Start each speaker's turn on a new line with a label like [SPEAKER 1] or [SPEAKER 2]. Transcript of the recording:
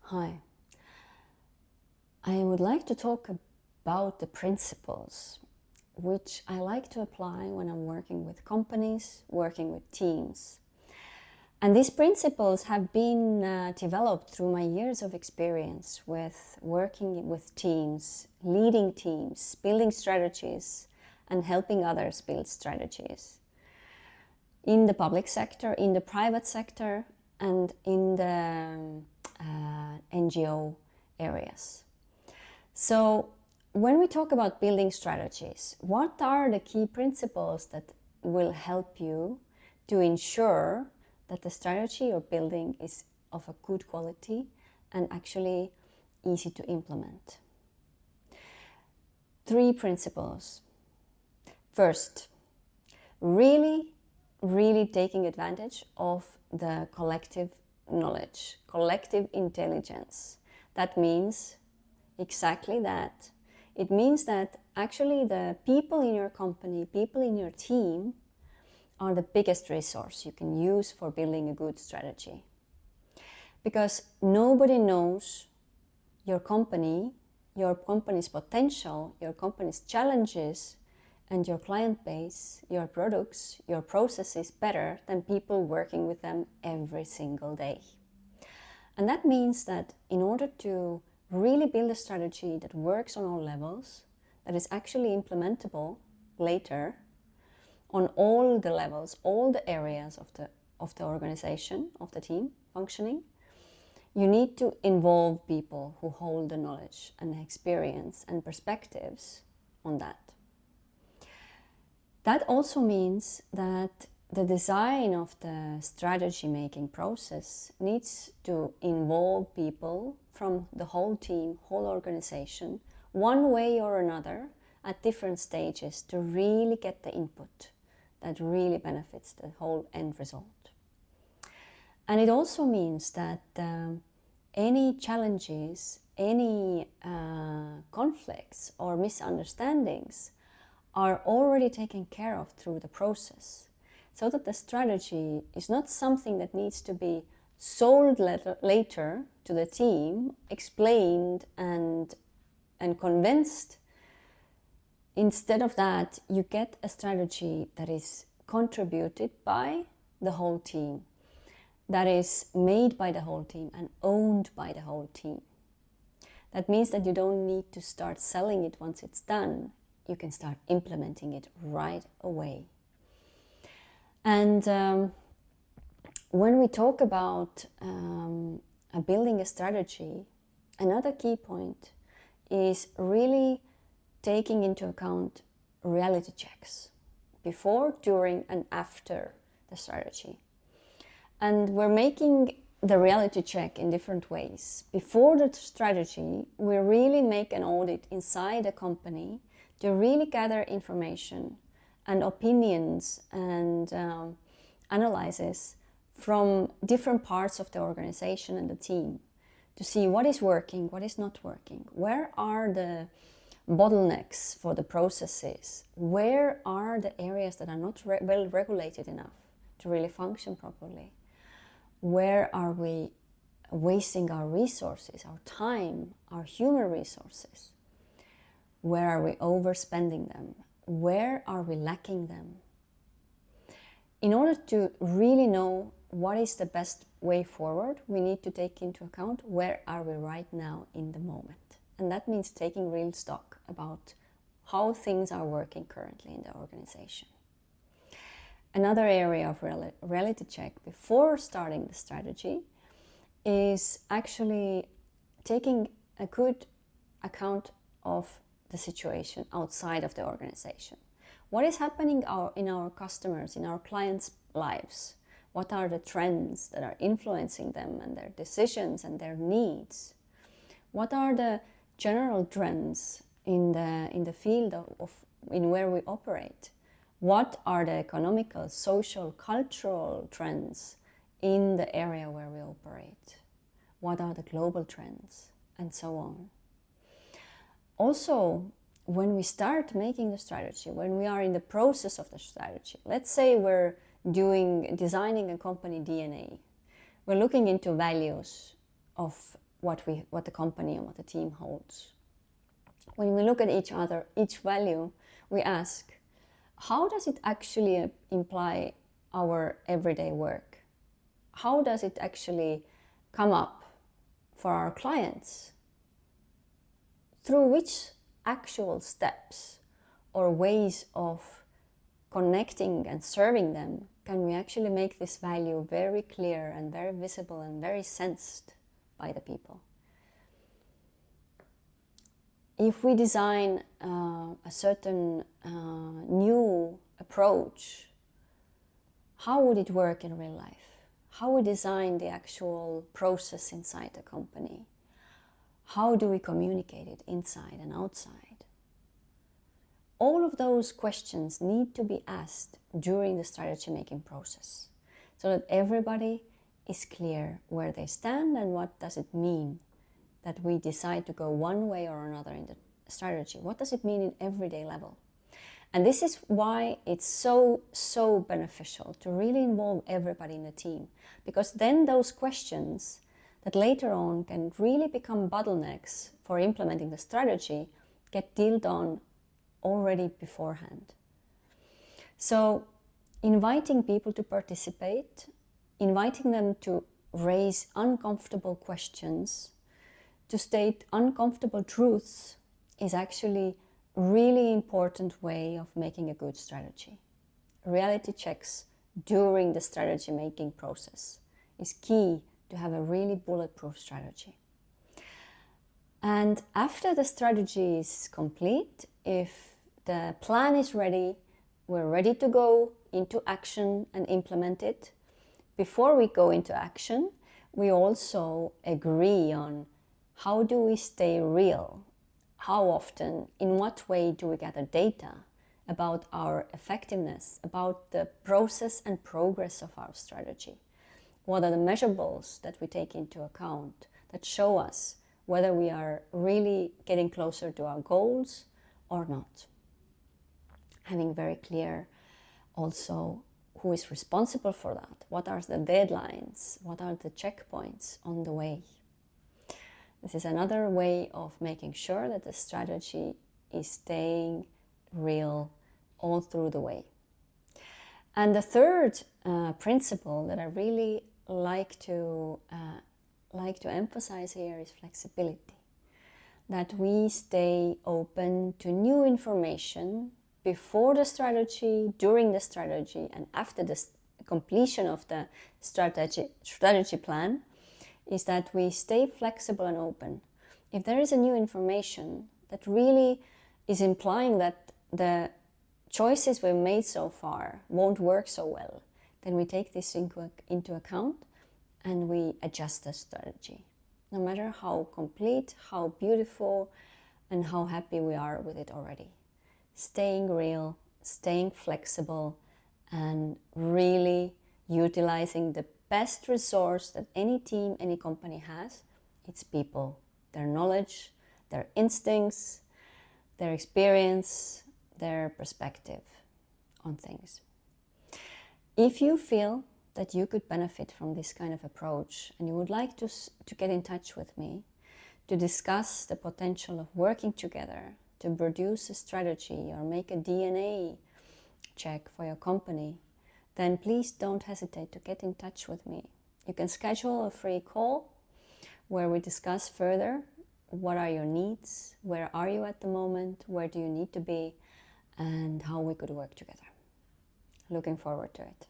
[SPEAKER 1] Hi. I would like to talk about the principles which I like to apply when I'm working with companies, working with teams. And these principles have been developed through my years of experience with working with teams, leading teams, building strategies, and helping others build strategies in the public sector, in the private sector, and in the NGO areas. So when we talk about building strategies, what are the key principles that will help you to ensure that the strategy you're building is of a good quality and actually easy to implement? 3 principles. First, really taking advantage of the collective knowledge, collective intelligence. That means exactly that. It means that actually the people in your company, people in your team are the biggest resource you can use for building a good strategy. Because nobody knows your company's potential, your company's challenges, and your client base, your products, your processes better than people working with them every single day. And that means that in order to really build a strategy that works on all levels, that is actually implementable later on all the levels, all the areas of the organization, of the team functioning, you need to involve people who hold the knowledge and experience and perspectives on that. That also means that the design of the strategy making process needs to involve people from the whole team, whole organization, one way or another at different stages to really get the input that really benefits the whole end result. And it also means that any challenges, any conflicts or misunderstandings are already taken care of through the process, so that the strategy is not something that needs to be sold later to the team, explained and convinced. Instead of that, you get a strategy that is contributed by the whole team, that is made by the whole team and owned by the whole team. That means that you don't need to start selling it once it's done. You can start implementing it right away. And when we talk about building a strategy, another key point is really taking into account reality checks before, during, and after the strategy. And we're making the reality check in different ways. Before the strategy, we really make an audit inside the company to really gather information and opinions and analysis from different parts of the organization and the team to see what is working, what is not working, where are the bottlenecks for the processes, where are the areas that are not well regulated enough to really function properly, where are we wasting our resources, our time, our human resources, where are we overspending them, where are we lacking them. In order to really know what is the best way forward, we need to take into account where are we right now in the moment. And that means taking real stock about how things are working currently in the organization. Another area of reality check before starting the strategy is actually taking a good account of the situation outside of the organization. What is happening in our customers, in our clients' lives? What are the trends that are influencing them and their decisions and their needs? What are the general trends in the field in where we operate? What are the economical, social, cultural trends in the area where we operate? What are the global trends? And so on. Also, when we start making the strategy, when we are in the process of the strategy, let's say we're designing a company DNA, we're looking into values of what the company and what the team holds. When we look at each value, we ask, how does it actually imply our everyday work? How does it actually come up for our clients? Through which actual steps or ways of connecting and serving them can we actually make this value very clear and very visible and very sensed by the people? If we design a certain new approach, how would it work in real life? How we design the actual process inside the company? How do we communicate it inside and outside? All of those questions need to be asked during the strategy making process so that everybody is clear where they stand and what does it mean that we decide to go one way or another in the strategy. What does it mean in everyday level? And this is why it's so beneficial to really involve everybody in the team, because then those questions that later on can really become bottlenecks for implementing the strategy get dealt on already beforehand. So inviting people to participate, inviting them to raise uncomfortable questions, to state uncomfortable truths is actually a really important way of making a good strategy. Reality checks during the strategy making process is key to have a really bulletproof strategy. And after the strategy is complete, if the plan is ready, we're ready to go into action and implement it. Before we go into action, we also agree on how do we stay real? How often, in what way do we gather data about our effectiveness, about the process and progress of our strategy? What are the measurables that we take into account that show us whether we are really getting closer to our goals or not? Having very clear also who is responsible for that, what are the deadlines, what are the checkpoints on the way. This is another way of making sure that the strategy is staying real all through the way. And the third principle that I really like to emphasize here is flexibility. That we stay open to new information before the strategy, during the strategy, and after the completion of the strategy plan, is that we stay flexible and open. If there is a new information that really is implying that the choices we've made so far won't work so well, then we take this into account and we adjust the strategy. No matter how complete, how beautiful, and how happy we are with it already. Staying real, staying flexible, and really utilizing the best resource that any team, any company has. It's people, their knowledge, their instincts, their experience, their perspective on things. If you feel that you could benefit from this kind of approach and you would like to get in touch with me to discuss the potential of working together to produce a strategy or make a DNA check for your company, then please don't hesitate to get in touch with me. You can schedule a free call where we discuss further what are your needs, where are you at the moment, where do you need to be, and how we could work together. Looking forward to it.